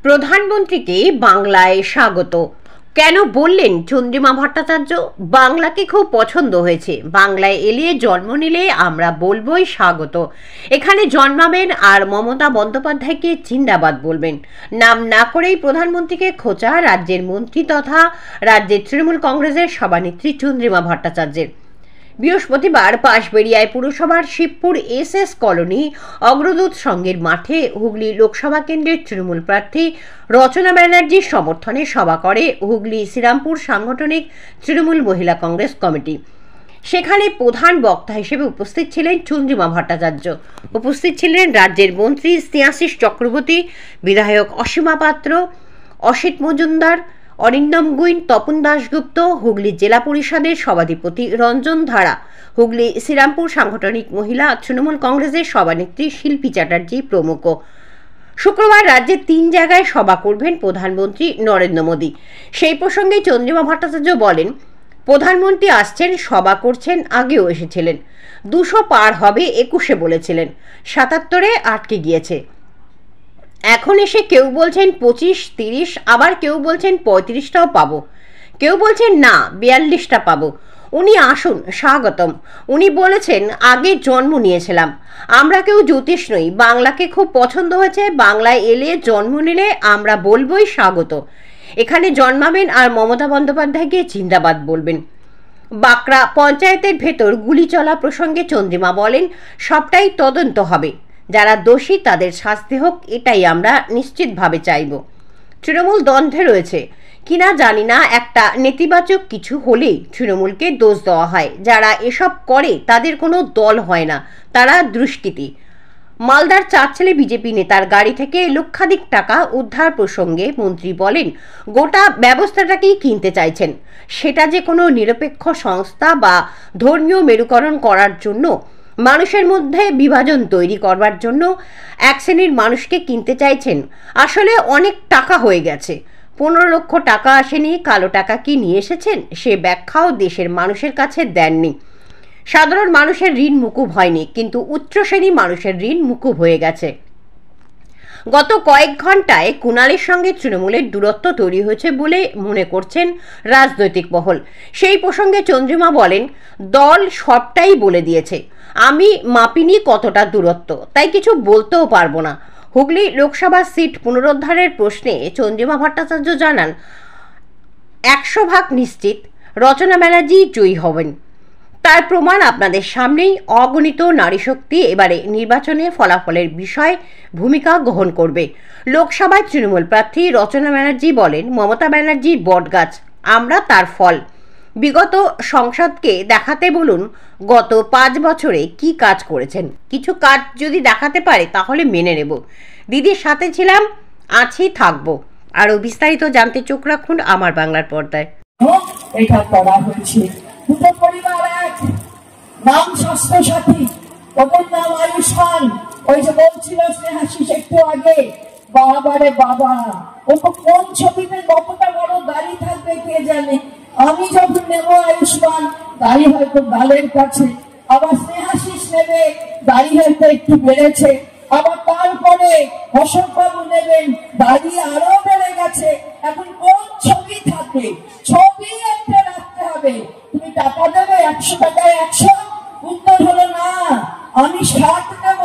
প্রধানমন্ত্রীকে বাংলায় স্বাগত কেন বললেন চন্দ্রিমা ভট্টাচার্য? বাংলাকে খুব পছন্দ হয়েছে, বাংলায় এলে জন্ম নিলে আমরা বলবই স্বাগত। এখানে জন্মাবেন আর মমতা বন্দ্যোপাধ্যায়কে জিন্দাবাদ বলবেন। নাম না করেই প্রধানমন্ত্রীকে খোঁচা রাজ্যের মন্ত্রী তথা রাজ্যের তৃণমূল কংগ্রেসের সভানেত্রী চন্দ্রিমা ভট্টাচার্যের। বৃহস্পতিবার পাশবেড়িয়ায় পুরসভার শিবপুর এসএস কলোনি অগ্রদূত সংঘের মাঠে হুগলি লোকসভা কেন্দ্রের তৃণমূল প্রার্থী রচনা ব্যানার্জির সমর্থনে সভা করে হুগলি শ্রীরামপুর সাংগঠনিক তৃণমূল মহিলা কংগ্রেস কমিটি। সেখানে প্রধান বক্তা হিসেবে উপস্থিত ছিলেন চন্দ্রিমা ভট্টাচার্য। উপস্থিত ছিলেন রাজ্যের মন্ত্রী স্নেহাশিস চক্রবর্তী, বিধায়ক অসীমা পাত্র, অসিত মজুমদার, অরিন্দম গুইন, তপন দাশগুপ্ত, হুগলি জেলা পরিষদের সভাধিপতি রঞ্জন ধারা, হুগলি শ্রীরামপুর সাংগঠনিক মহিলা তৃণমূল কংগ্রেসের সভানেত্রী শিল্পী চ্যাটার্জি প্রমুখ। শুক্রবার রাজ্যে 3 জায়গায় সভা করবেন প্রধানমন্ত্রী নরেন্দ্র মোদী। সেই প্রসঙ্গে চন্দ্রিমা ভট্টাচার্য বলেন, প্রধানমন্ত্রী আসছেন, সভা করছেন, আগেও এসেছিলেন। 200 পার হবে 21-এ বলেছিলেন, 77-এ আটকে গিয়েছে। এখন এসে কেউ বলছেন 25, 30, আবার কেউ বলছেন 35টাও পাবো, কেউ বলছেন না 42টা পাবো। উনি আসুন, স্বাগতম। উনি বলেছেন আগে জন্ম নিয়েছিলাম, আমরা কেউ জ্যোতিষ নই, বাংলাকে খুব পছন্দ হয়েছে, বাংলায় এলে জন্ম নিলে আমরা বলবই স্বাগত। এখানে জন্মাবেন আর মমতা বন্দ্যোপাধ্যায়কে জিন্দাবাদ বলবেন। বাঁকড়া পঞ্চায়েতের ভেতর গুলি চলা প্রসঙ্গে চন্দ্রিমা বলেন, সবটাই তদন্ত হবে, যারা দোষী তাদের শাস্তি হোক, এটাই আমরা নিশ্চিতভাবে চাইব। তৃণমূল দ্বন্দ্বে রয়েছে কিনা জানি না, একটা নেতিবাচক কিছু হলেই তৃণমূলকে দোষ দেওয়া হয়। যারা এসব করে তাদের কোনো দল হয় না, তারা দুষ্কৃতী। মালদার 4 ছেলে বিজেপি নেতার গাড়ি থেকে লক্ষাধিক টাকা উদ্ধার প্রসঙ্গে মন্ত্রী বলেন, গোটা ব্যবস্থাটাকেই কিনতে চাইছেন। সেটা যে কোনো নিরপেক্ষ সংস্থা বা ধর্মীয় মেরুকরণ করার জন্য, মানুষের মধ্যে বিভাজন তৈরি করবার জন্য এক শ্রেণীর মানুষকে কিনতে চাইছেন। আসলে অনেক টাকা হয়ে গেছে। 15 লক্ষ টাকা আসেনি, কালো টাকা কি নিয়ে এসেছেন সে ব্যাখ্যাও দেশের মানুষের কাছে দেননি। সাধারণ মানুষের ঋণ মুকুব হয়নি, কিন্তু উচ্চ শ্রেণী মানুষের ঋণ মুকুব হয়ে গেছে। গত কয়েক ঘন্টায় কুণালের সঙ্গে তৃণমূলের দূরত্ব তৈরি হয়েছে বলে মনে করছেন রাজনৈতিক মহল। সেই প্রসঙ্গে চন্দ্রিমা বলেন, দল সবটাই বলে দিয়েছে, আমি মাপিনি কতটা দূরত্ব, তাই কিছু বলতেও পারবো না। হুগলি লোকসভা সিট পুনরুদ্ধারের প্রশ্নে চন্দ্রিমা ভট্টাচার্য জানান, 100% নিশ্চিত রচনা ব্যানার্জি জয়ী হবেন। তার প্রমাণ আপনাদের সামনেই। অগণিত নারী শক্তি এবারে নির্বাচনে ফলাফলের বিষয়ে ভূমিকা গ্রহণ করবে। লোকসভায় তৃণমূল প্রার্থী রচনা ব্যানার্জি বলেন, মমতা ব্যানার্জির বটগাছ, আমরা তার ফল। বিগত সংসদকে দেখাতে বলুন গত 5 বছরে কি কাজ করেছেন। কিছু কাজ যদি দেখাতে পারে তাহলে মেনে নেব। দিদির সাথে ছিলাম, আছি, থাকবো। আরও বিস্তারিত জানতে চোখ রাখুন আমার বাংলার পর্দায়। এটা করা হয়েছে দুটো পরিবার এক, নাম স্বাস্থ্য সাথী, ওদের নাম আয়ুষ্মান। ওই যে বলছিল স্নেহাশিস একটু আগে, বাবারে বাবা, ও কোন ছবিতে কতটা বড় গাড়ি থাকবে কে জানে। আমি যখন নেব আয়ুষ্মান, গাড়ি হয়তো গালের কাছে, আবার স্নেহাশিস নেবে, গাড়ি হয়তো একটু বেড়েছে, আবার তারপরে অশোক বাবু নেবেন, গাড়ি আরো বেড়ে গেছে। এখন কোন ছবি থাকবে? ছবি একটা রাখতে হবে। তুমি টাকা দেবে 100 টাকায় 100? উত্তর হলো না, আমি 60 দেব,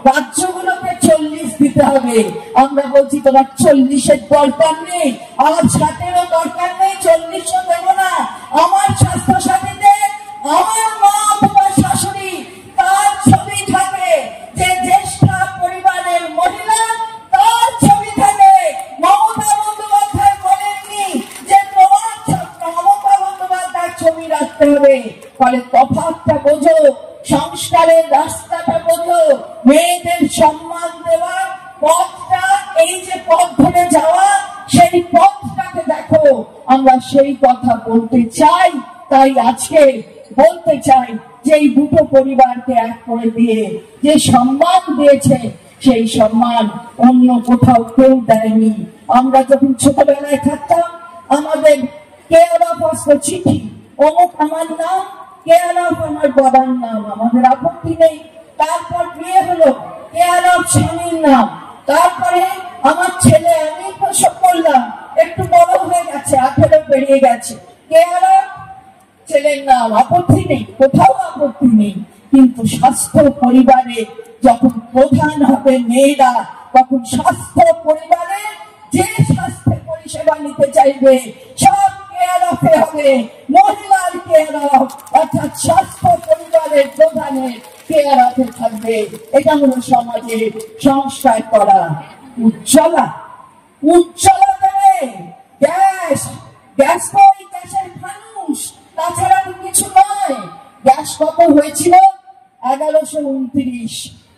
রাজ্যগুলোকে 40 দিতে হবে। আমরা বলছি তোমার 40-এর দরকার নেই, আমার 60-এরও দরকার নেই, 40ও দেবো না। আমার স্বাস্থ্য সাথীতে আমার মা অথবা শাশুড়ি তার ছবি থাকে, যে জ্যেষ্ঠ পরিবারের মহিলা তার ছবি থাকে। মমতা বন্দ্যোপাধ্যায় বলেননি যে তোমার মমতা বন্দ্যোপাধ্যায়ের ছবি রাখতে হবে। ফলে তফাৎটা বোঝো, সংস্কারের রাস্তাটা বোঝো, মেয়েদের সম্মান দেওয়ার পথটা, এই যে পথ ধরে যাওয়া, সেই পথটাকে দেখো। আমরা সেই কথা বলতে চাই, তাই আজকে বলতে চাই যে এই দুটো পরিবারকে এক করে দিয়ে যে সম্মান দিয়েছে, সেই সম্মান অন্য কোথাও কেউ দেয়নি। আমরা যখন ছোটবেলায় থাকতাম, আমাদের কেয়ার অফ আসতো চিঠি, অমুক আমার নাম, কেয়ার অফ আমার বাবার নাম, আমাদের আপত্তি নেই। তারপর বিয়ে হলো, কেয়ার অফ স্বামীর নাম, তারপরে আমার ছেলে আমি নিয়ে গেছে। কে আরো ছেলের নাম, আপত্তি নেই, কোথাও আপত্তি নেই, কিন্তু স্বাস্থ্য পরিবারে যখন প্রধান হবে মেয়েরা, তখন স্বাস্থ্য পরিবারে যে স্বাস্থ্য পরিষেবা নিতে চাইবে সব কেয়ার অফে হবে মহিলার কেয়ার অফ, অর্থাৎ স্বাস্থ্য পরিবারের প্রধানের কেয়ার অফে থাকবে। এটা হলো সমাজের সংস্কার করা। উজ্জ্বলা, উজ্জ্বলা দেবে গ্যাস, গ্যাস তো ওই গ্যাসের মানুষ, তাছাড়া কিছু নয়। গ্যাস কত হয়েছিল? 1129।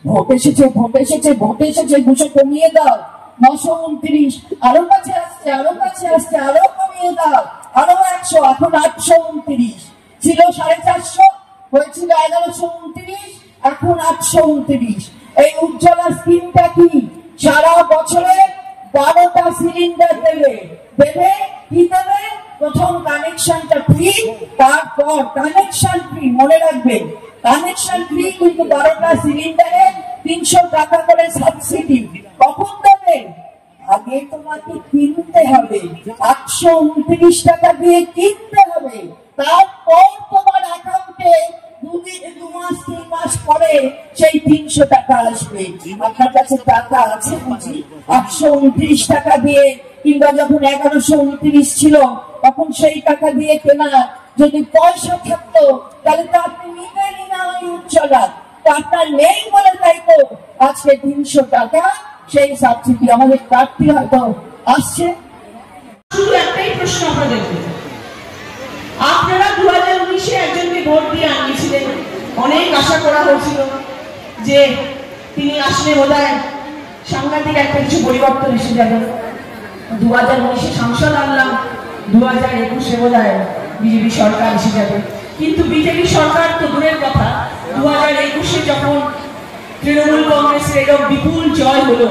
ভোট এসেছে, ভোট এসেছে, ভোট এসেছে, 200 কমিয়ে দাও। 929, আরো কাছে আসছে, আরো কাছে আসছে, আরো কমিয়ে দাও, আরো 100, এখন 829। ছিল 450, হয়েছিল 1129, এখন 829। এই উজ্জ্বলা স্কিমটা কি? সারা বছরে 12টা সিলিন্ডার দেবে। দেবে কি দেবে? প্রথম কানেকশনটা ফ্রি, তারপর কানেকশন ফ্রি, মনে রাখবে কানেকশন ফ্রি, কিন্তু 12টা সিলিন্ডারে 300 টাকা করে সাবসিডি। কখন দেবে? আগে তোমাকে কিনতে হবে, 829 টাকা দিয়ে কিনতে হবে, তারপর তোমার অ্যাকাউন্টে 2 মাস 3 মাস পরে সেই 300 টাকা আসবে। আপনার কাছে টাকা আছে বুঝি? 829 টাকা দিয়ে, কিংবা যখন 1129 ছিল তখন সেই টাকা দিয়ে কেনা যদি পয়সা থাকতো তাহলে তো আপনি নিবেনই না ওই উজ্জ্বলা। তো আপনার নেই বলে তাই তো আজকে 300 টাকা সেই সাবসিডি আমাদের প্রার্থী হয়তো আসছে। শুধু একটাই প্রশ্ন আপনাদের, আপনারা 2019-এ একজনকে ভোট দিয়ে আনিয়েছিলেন, অনেক আশা করা হয়েছিল যে তিনি আসলে বোধহয় সাংঘাতিক একটা কিছু পরিবর্তন এসে যাবে। 2019-এ সাংসদ আনলাম, 2021-এ বোধহয় বিজেপি সরকার এসে যাবে। কিন্তু বিজেপি সরকার তো দূরের কথা, 2021-এ যখন তৃণমূল কংগ্রেসের এরকম বিপুল জয় হলো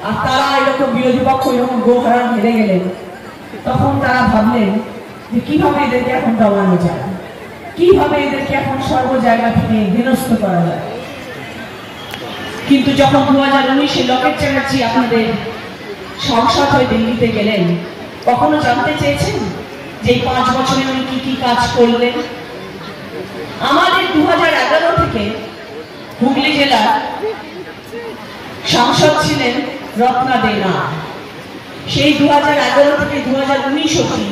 আর তারা এরকম বিরোধী পক্ষ এরকম গোহারান হেরে গেলেন, তখন তারা ভাবলেন যে কিভাবে এদেরকে এখন দমানো যায়, কিভাবে এদেরকে এখন সর্ব জায়গা থেকে বিনষ্ট করা যায়। কিন্তু যখন 2019-এ লকেট চ্যাটার্জি আপনাদের সংসদ হয়ে দিল্লিতে গেলেন, কখনো জানতে চেয়েছেন যে 5 বছরে উনি কি কি কাজ করলেন? আমাদের 2011 থেকে হুগলি জেলার সাংসদ ছিলেন রত্না দে নাথ। সেই 2011 থেকে 2019 অবধি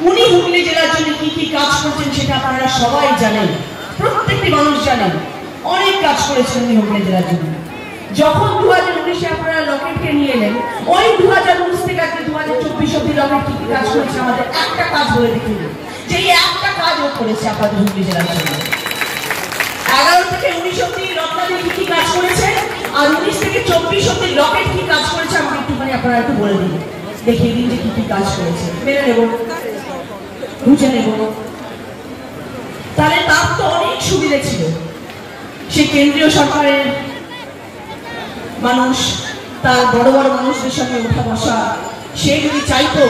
উনি হুগলি জেলার জন্য কি কি কাজ করছেন সেটা আপনারা সবাই জানেন, প্রত্যেকটি মানুষ জানেন। অনেক কাজ করেছেন উনি হুগলি জেলার জন্য। যখন 2019-এ আপনারা লকেটকে নিয়ে এলেন, ওই 2019 থেকে 2024 অবধি লকেট কি কি কাজ করেছে আমাদের একটা কাজ বলে দেখিয়ে দিন, যে এই একটা কাজ ও করেছে আপনাদের হুগলি জেলার জন্য। 11 থেকে 19 অবধি রত্নাদি কি কি কাজ করেছে, আর 19 থেকে 24 অবধি লকেট কি কাজ করেছে আমাকে একটুখানি আপনারা একটু বলে দিন, দেখিয়ে দিন যে কি কি কাজ করেছে। মেনে নেব, বুঝে নেব। তাহলে তার তো অনেক সুবিধা ছিল। সে কেন্দ্রীয় সরকারের মানুষ, তার বড় বড় মানুষদের সঙ্গে উঠা বসা, সে যদি চাইতো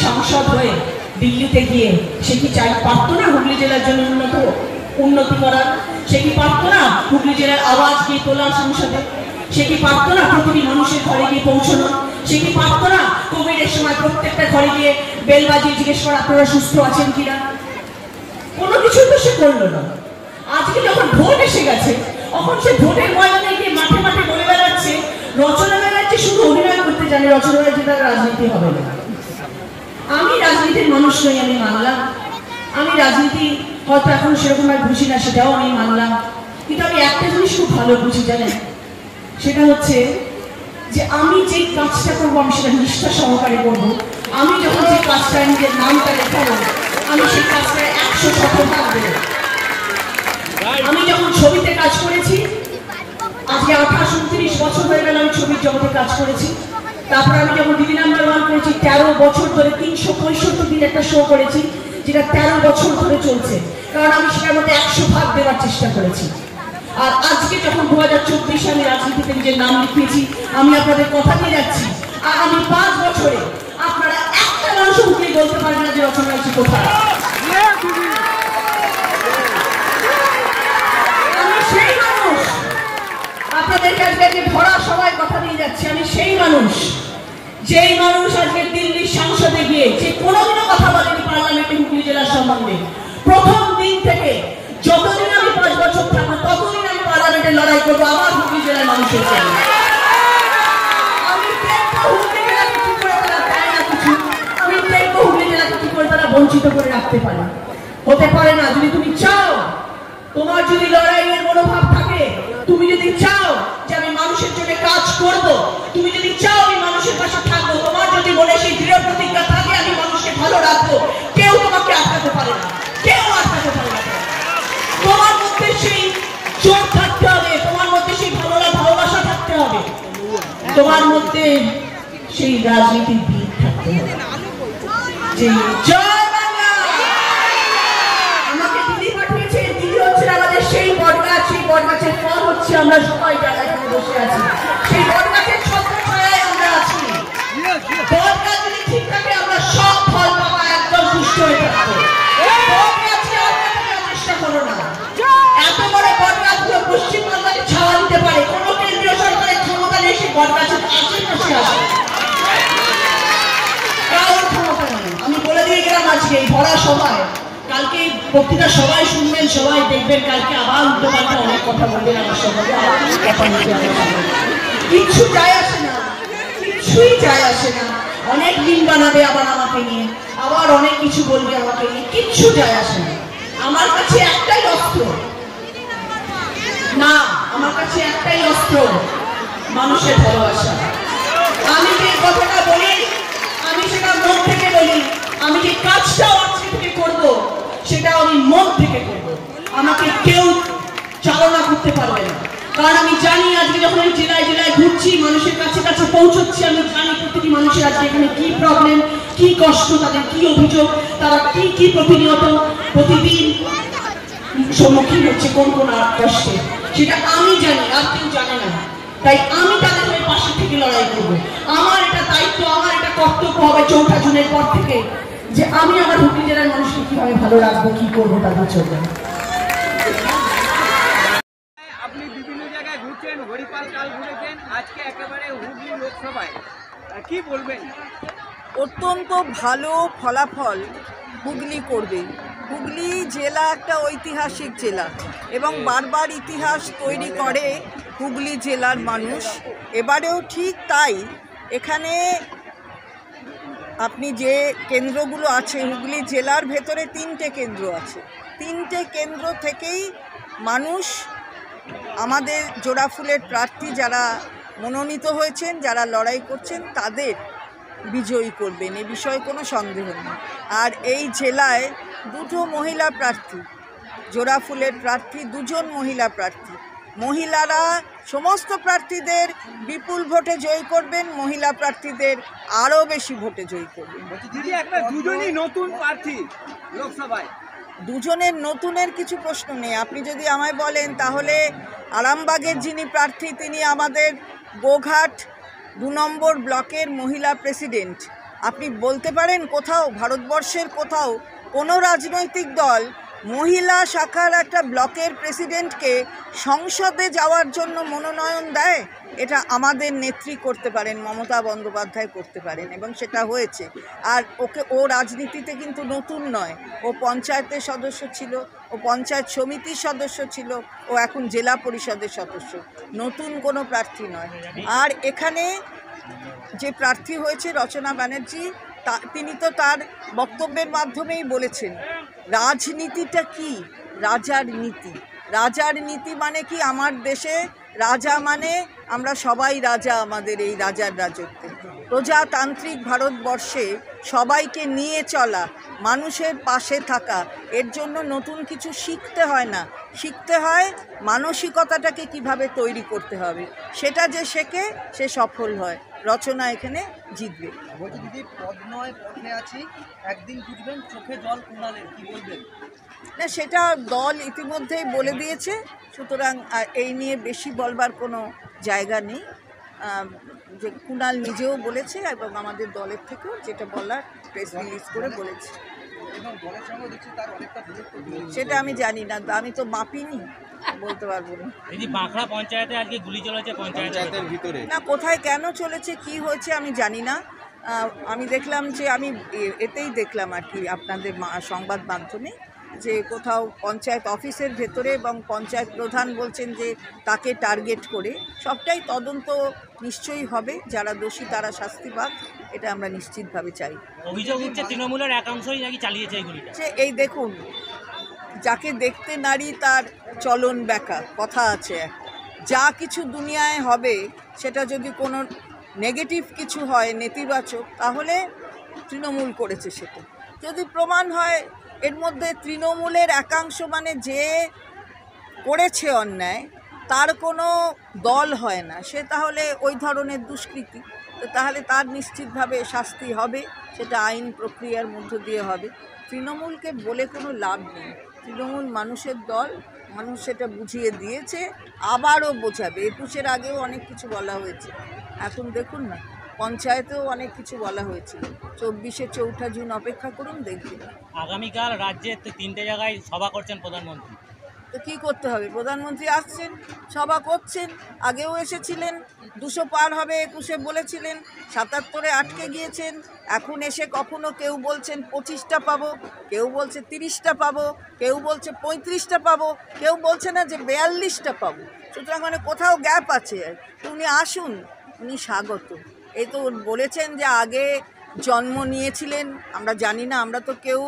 সাংসদ হয়ে দিল্লিতে গিয়ে, সে কি পারতো না হুগলি জেলার জন্য উন্নতি করার? সে কি পারতো না হুগলি জেলার আওয়াজ গিয়ে তোলার সংসদে? সে কি পারতো না প্রতিটি মানুষের ঘরে গিয়ে পৌঁছানো? সে কি পারতো না কোভিডের সময় প্রত্যেকটা ঘরে গিয়ে বেল বাজিয়ে জিজ্ঞেস করা আপনারা সুস্থ আছেন কিনা? কোনো কিছু তো সে করলো না। আজকে যখন ভোট এসে গেছে, তখন সে ভোটের ময়দানে গিয়ে মাঠে মাঠে বলে বেড়াচ্ছে, রচনা বেড়াচ্ছে, শুধু অভিনয় করতে জানে, রচনা বেড়াচ্ছে, তার রাজনীতি হবে না। আমি রাজনীতির মানুষ নই, আমি মানলাম। আমি রাজনীতি হয়তো এখন সেরকম আর বুঝি না, সেটাও আমি মানলাম। কিন্তু আমি একটা জিনিস খুব ভালো বুঝি, জানেন, সেটা হচ্ছে যে আমি যে কাজটা করবো আমি সেটা নিষ্ঠা সহকারে করবো। আমি যখন যে কাজটা নিজের নামটা লেখাবো, আমি সেই কাজটা 100% দেবো। আমি যখন ছবিতে কাজ করেছি, আজকে 28-29 বছর হয়ে গেল আমি ছবির জগতে কাজ করেছি। তারপর আমি যখন দিদি নাম্বার 1 করেছি, 13 বছর ধরে 365 দিন একটা শো করেছি, যেটা 13 বছর ধরে চলছে, কারণ আমি সেটার মধ্যে 100% দেওয়ার চেষ্টা করেছি। আর আজকে যখন 2024 আমি রাজনীতিতে নিজের নাম লিখিয়েছি, আমি আপনাদের কথা দিয়ে যাচ্ছি, আর আমি 5 বছরে আপনারা একটা মানুষ উঠে বলতে পারবেন না যে রচনা হয়েছে কোথায়। আমি সেই মানুষ, আপনাদের কাছে ধরা সবাই কথা দিয়ে যাচ্ছি, আমি সেই মানুষ যেই মানুষ আজকে দিল্লির সংসদে গিয়ে যে কোনোদিনও কথা বলেনি পার্লামেন্টে হুগলি জেলার সম্বন্ধে, প্রথম দিন থেকে যতদিন আমি 5 বছর থাকবো ততদিন আমি পার্লামেন্টে লড়াই করবো আমার হুগলি জেলার মানুষের জন্য। আমি দেখবো হুগলি জেলাকে কি করে তারা দেয় না কিছু, আমি দেখবো হুগলি জেলাকে কি করে তারা বঞ্চিত করে রাখতে পারে। হতে পারে না। যদি তুমি চাও, তোমার যদি লড়াইয়ের মনোভাব থাকে, তুমি যদি চাও যে আমি মানুষের জন্য কাজ করব, তুমি যদি চাও আমি মানুষের পাশে থাকবো, তোমার যদি মনে সেই দৃঢ় প্রতিজ্ঞা থাকে আমি মানুষকে ভালো রাখবো, কেউ তোমাকে আটকাতে পারে না, কেউ আটকাতে পারে না। তোমার মধ্যে সেই জোর থাকতে হবে, তোমার মধ্যে সেই ভালোবাসা থাকতে হবে, তোমার মধ্যে সেই রাজনীতির দিক থাকতে হবে। যে জয় বাংলা। আমাকে দিদি পাঠিয়েছে, দিদি হচ্ছে আমাদের সেই বটগাছ, সেই বটগাছের ফল হচ্ছে আমরা সবাই যারা এখানে বসে আছি, সেই বটগাছের ছত্রছায়ায় আমরা আছি। বটগাছ যদি ঠিক থাকে আমরা সব ফল পাবো, একদম সুস্থ হয়ে থাকবো। বটগাছকে আটকানোর চেষ্টা করো না। এত বড় বটগাছগুলো পশ্চিমবাংলাকে ছাওয়া দিতে পারে, কোনো কেন্দ্রীয় সরকারের ক্ষমতা নেই সেই বটগাছের আশেপাশে আসে, কারোর ক্ষমতা নেই। আমি বলে দিয়ে গেলাম আজকে এই ভরা সভায়, কালকে বক্তৃতা সবাই শুনবেন, সবাই দেখবেন, কালকে আবার উল্টো পাল্টা অনেক কথা বলবেন আমার সঙ্গে, কিচ্ছু যায় আসে না, কিছুই যায় আসে না। অনেক দিন বানাবে আবার আমাকে নিয়ে, আবার অনেক কিছু বলবে আমাকে নিয়ে, কিচ্ছু যায় আসে না। আমার কাছে একটাই অস্ত্র, না আমার কাছে একটাই অস্ত্র, মানুষের ভালোবাসা। আমি যে কথাটা বলি আমি সেটা মন থেকে বলি, আমি যে কাজটাও আজকে থেকে করবো সেটাও আমি মন থেকে করবো। আমাকে কেউ চালনা করতে পারবে না, কারণ আমি জানি আজকে যখন আমি জেলায় জেলায় ঘুরছি, মানুষের কাছে কাছে পৌঁছচ্ছি, আমি জানি প্রতিটি মানুষের আজকে এখানে কি প্রবলেম, কি কষ্ট, তাদের কি অভিযোগ, তারা কি কি প্রতিনিয়ত প্রতিদিন সম্মুখীন হচ্ছে, কোন কোন কষ্টে, সেটা আমি জানি, আর কেউ জানে না। তাই আমি তাদের হয়ে পাশে থেকে লড়াই করবো। আমার এটা দায়িত্ব, আমার এটা কর্তব্য হবে 4 জুনের পর থেকে, যে আমি আমার হুগলি জেলার মানুষকে কিভাবে ভালো রাখবো, কি করবো তাদের জন্য। আপনি বিভিন্ন জায়গায় ঘুরছেন, হরিপাল কাল ঘুরেছেন, আজকে একেবারে হুগলি লোকসভায় কি বলবেন? অত্যন্ত ভালো ফলাফল হুগলি করবে। হুগলি জেলা একটা ঐতিহাসিক জেলা এবং বারবার ইতিহাস তৈরি করে হুগলি জেলার মানুষ, এবারেও ঠিক তাই। এখানে আপনি যে কেন্দ্রগুলো আছে, হুগলি জেলার ভেতরে 3টে কেন্দ্র আছে, 3টে কেন্দ্র থেকেই মানুষ আমাদের জোড়াফুলের প্রার্থী যারা মনোনীত হয়েছেন, যারা লড়াই করছেন, তাদের বিজয়ী করবেন, এ বিষয়ে কোনো সন্দেহ নেই। আর এই জেলায় 2টো মহিলা প্রার্থী, জোড়াফুলের প্রার্থী 2জন মহিলা প্রার্থী। মহিলারা সমস্ত প্রার্থীদের বিপুল ভোটে জয়ী করবেন, মহিলা প্রার্থীদের আরও বেশি ভোটে জয়ী করবেন। দিদি একবার দুজনই নতুন প্রার্থী লোকসভায়, দুজনের নতুনের কিছু প্রশ্ন নেই। আপনি যদি আমায় বলেন তাহলে আরামবাগের যিনি প্রার্থী তিনি আমাদের গোঘাট 2 নম্বর ব্লকের মহিলা প্রেসিডেন্ট। আপনি বলতে পারেন কোথাও ভারতবর্ষের কোথাও কোনো রাজনৈতিক দল মহিলা শাখার একটা ব্লকের প্রেসিডেন্টকে সংসদে যাওয়ার জন্য মনোনয়ন দেয়? এটা আমাদের নেত্রী করতে পারেন, মমতা বন্দ্যোপাধ্যায় করতে পারেন, এবং সেটা হয়েছে। আর ও রাজনীতিতে কিন্তু নতুন নয়, ও পঞ্চায়েতের সদস্য ছিল, ও পঞ্চায়েত সমিতির সদস্য ছিল, ও এখন জেলা পরিষদের সদস্য, নতুন কোনো প্রার্থী নয়। আর এখানে যে প্রার্থী হয়েছে রচনা ব্যানার্জি, তিনি তো তার বক্তব্যের মাধ্যমেই বলেছেন রাজনীতিটা কি, রাজার নীতি। রাজার নীতি মানে কি? আমার দেশে রাজা মানে আমরা সবাই রাজা, আমাদের এই রাজার রাজত্বে। প্রজাতান্ত্রিক ভারতবর্ষে সবাইকে নিয়ে চলা, মানুষের পাশে থাকা, এর জন্য নতুন কিছু শিখতে হয় না, শিখতে হয় মানসিকতাটাকে কিভাবে তৈরি করতে হবে। সেটা যে শেখে সে সফল হয়। রচনা এখানে জিতবে। দিদি পদ নয় পথে আছি, একদিন বুঝবেন, চোখে জল কুণালের, কি বলবেন? না, সেটা দল ইতিমধ্যেই বলে দিয়েছে, সুতরাং এই নিয়ে বেশি বলবার কোনো জায়গা নেই। যে কুণাল নিজেও বলেছে এবং আমাদের দলের থেকেও যেটা বলার প্রেস রিলিজ করে বলেছে। এবং দলের সঙ্গে দেখছি তার অনেকটা দূরত্ব রয়েছে। সেটা আমি জানি না, আমি তো মাপিনি, বলতে পারবো না। দিদি বাঁকড়া পঞ্চায়েতে আজকে গুলি চলেছে পঞ্চায়েতের ভিতরে, না কোথায় কেন চলেছে কি হয়েছে আমি জানি না। আমি দেখলাম যে আমি এতেই দেখলাম আর কি আপনাদের সংবাদ মাধ্যমে যে কোথাও পঞ্চায়েত অফিসের ভেতরে এবং পঞ্চায়েত প্রধান বলছেন যে তাকে টার্গেট করে। সবটাই তদন্ত নিশ্চয়ই হবে, যারা দোষী তারা শাস্তি পাক, এটা আমরা নিশ্চিতভাবে চাই। অভিযোগ উঠছে তৃণমূলের একাংশই নাকি চালিয়েছে এই গুলিটা। যে এই দেখুন, যাকে দেখতে নারী তার চলন ব্যাকা কথা আছে, যা কিছু দুনিয়ায় হবে সেটা যদি কোনো নেগেটিভ কিছু হয়, নেতিবাচক, তাহলে তৃণমূল করেছে। সেটা যদি প্রমাণ হয় এর মধ্যে তৃণমূলের একাংশ মানে যে করেছে অন্যায় তার কোনো দল হয় না, সে তাহলে ওই ধরনের দুষ্কৃতি, তো তাহলে তার নিশ্চিতভাবে শাস্তি হবে, সেটা আইন প্রক্রিয়ার মধ্য দিয়ে হবে। তৃণমূলকে বলে কোনো লাভ নেই, তৃণমূল মানুষের দল, মানুষ সেটা বুঝিয়ে দিয়েছে, আবারও বোঝাবে। 21-এর আগেও অনেক কিছু বলা হয়েছে, এখন দেখুন না পঞ্চায়েতেও অনেক কিছু বলা হয়েছিল। 24-এ 4 জুন অপেক্ষা করুন, দেখবেন। আগামীকাল রাজ্যে 3টে জায়গায় সভা করছেন প্রধানমন্ত্রী, তো কী করতে হবে? প্রধানমন্ত্রী আসছেন, সভা করছেন, আগেও এসেছিলেন, 200 পার হবে 21-এ বলেছিলেন, 77-এ আটকে গিয়েছেন, এখন এসে কখনো কেউ বলছেন 25টা পাবো, কেউ বলছে 30টা পাবো, কেউ বলছে 35টা পাবো, কেউ বলছে না যে 42টা পাবো। সুতরাং মানে কোথাও গ্যাপ আছে। তো উনি আসুন, উনি স্বাগত। এই তো বলেছেন যে আগে জন্ম নিয়েছিলেন, আমরা জানি না, আমরা তো কেউ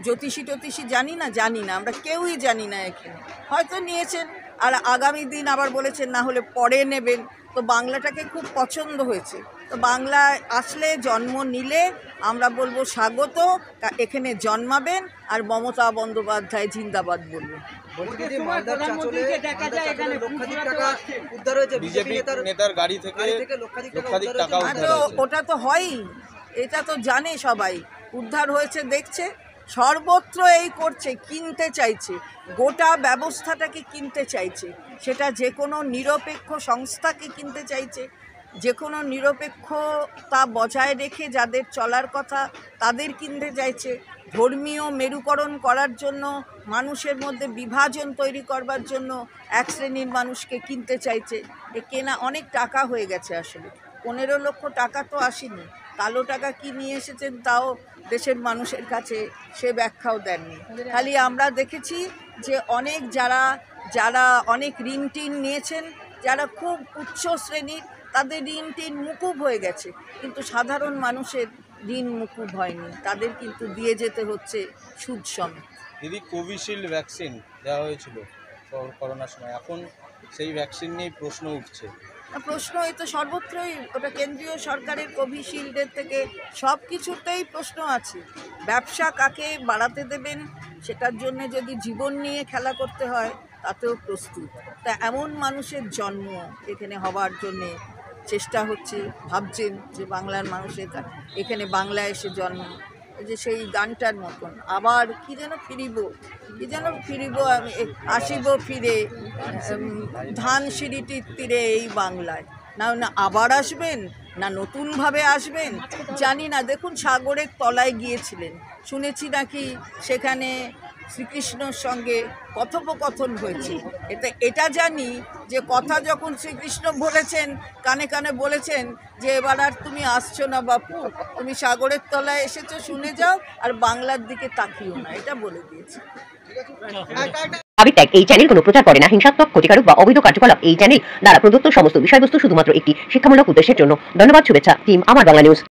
জ্যোতিষী জানি না, আমরা কেউই জানি না এখানে, হয়তো নিয়েছেন, আর আগামী দিন আবার বলেছেন না হলে পরে নেবেন। তো বাংলাটাকে খুব পছন্দ হয়েছে, তো বাংলায় আসলে জন্ম নিলে আমরা বলবো স্বাগত, এখানে জন্মাবেন, আর মমতা বন্দ্যোপাধ্যায় জিন্দাবাদ বলবেন। প্রধানমন্ত্রীকে দেখা যায় এখানে লক্ষাধিক টাকা উদ্ধার হয়েছে, বিজেপি নেতার গাড়ি থেকে লক্ষাধিক টাকা উদ্ধার হয়েছে। ওটা তো হয়ই, এটা তো জানে সবাই, উদ্ধার হয়েছে দেখছে, সর্বত্র এই করছে, কিনতে চাইছে, গোটা ব্যবস্থাটাকে কিনতে চাইছে, সেটা যে কোনো নিরপেক্ষ সংস্থাকে কিনতে চাইছে, যে কোনো নিরপেক্ষতা বজায় রেখে যাদের চলার কথা তাদের কিনতে চাইছে, ধর্মীয় মেরুকরণ করার জন্য, মানুষের মধ্যে বিভাজন তৈরি করবার জন্য এক শ্রেণীর মানুষকে কিনতে চাইছে। এ কেনা অনেক টাকা হয়ে গেছে, আসলে 15 লক্ষ টাকা তো আসেনি, কালো টাকা কি নিয়ে এসেছেন তাও দেশের মানুষের কাছে সে ব্যাখ্যাও দেননি। খালি আমরা দেখেছি যে অনেক যারা অনেক ঋণ টিন নিয়েছেন, যারা খুব উচ্চ শ্রেণীর, তাদের ঋণ টিন মুকুব হয়ে গেছে, কিন্তু সাধারণ মানুষের ঋণ মুকুব হয়নি, তাদের কিন্তু দিয়ে যেতে হচ্ছে সুদ সমেত। দিদি, কোভিশিল্ড ভ্যাকসিন দেওয়া হয়েছিল করোনার সময়, এখন সেই ভ্যাকসিন নিয়ে প্রশ্ন উঠছে। প্রশ্ন এই তো সর্বত্রই, ওটা কেন্দ্রীয় সরকারের কোভিশিল্ডের থেকে সব কিছুতেই প্রশ্ন আছে। ব্যবসা কাকে বাড়াতে দেবেন, সেটার জন্য যদি জীবন নিয়ে খেলা করতে হয় তাতেও প্রস্তুত। তা এমন মানুষের জন্ম এখানে হবার জন্যে চেষ্টা হচ্ছে, ভাবছেন যে বাংলার মানুষের এখানে বাংলা এসে জন্ম, যে সেই গানটার মতন আবার কি যেন ফিরিব আমি, আসিব ফিরে ধান সিঁড়িটির তীরে এই বাংলায়, না আবার আসবেন না নতুনভাবে আসবেন জানি না। দেখুন সাগরের তলায় গিয়েছিলেন, শুনেছি নাকি সেখানে শ্রীকৃষ্ণর সঙ্গে কথোপকথন হয়েছে। এটা জানি যে কথা যখন শ্রীকৃষ্ণ বলেছেন, কানে কানে বলেছেন যে এবার আর তুমি আসছো না বাপু, তুমি সাগরের তলায় এসেছো, শুনে যাও, আর বাংলার দিকে তাকিও না, এটা বলে দিয়েছে। আবির এই চ্যানেল কোনো প্রচার করে না, হিংসাত্মক, ক্ষতিকারক বা অবৈধ কার্যকলাপ এই চ্যানেল দ্বারা প্রদত্ত সমস্ত বিষয়বস্তু শুধুমাত্র একটি শিক্ষামূলক উদ্দেশ্যের জন্য। ধন্যবাদ, শুভেচ্ছা, টিম আমার বাংলা নিউজ।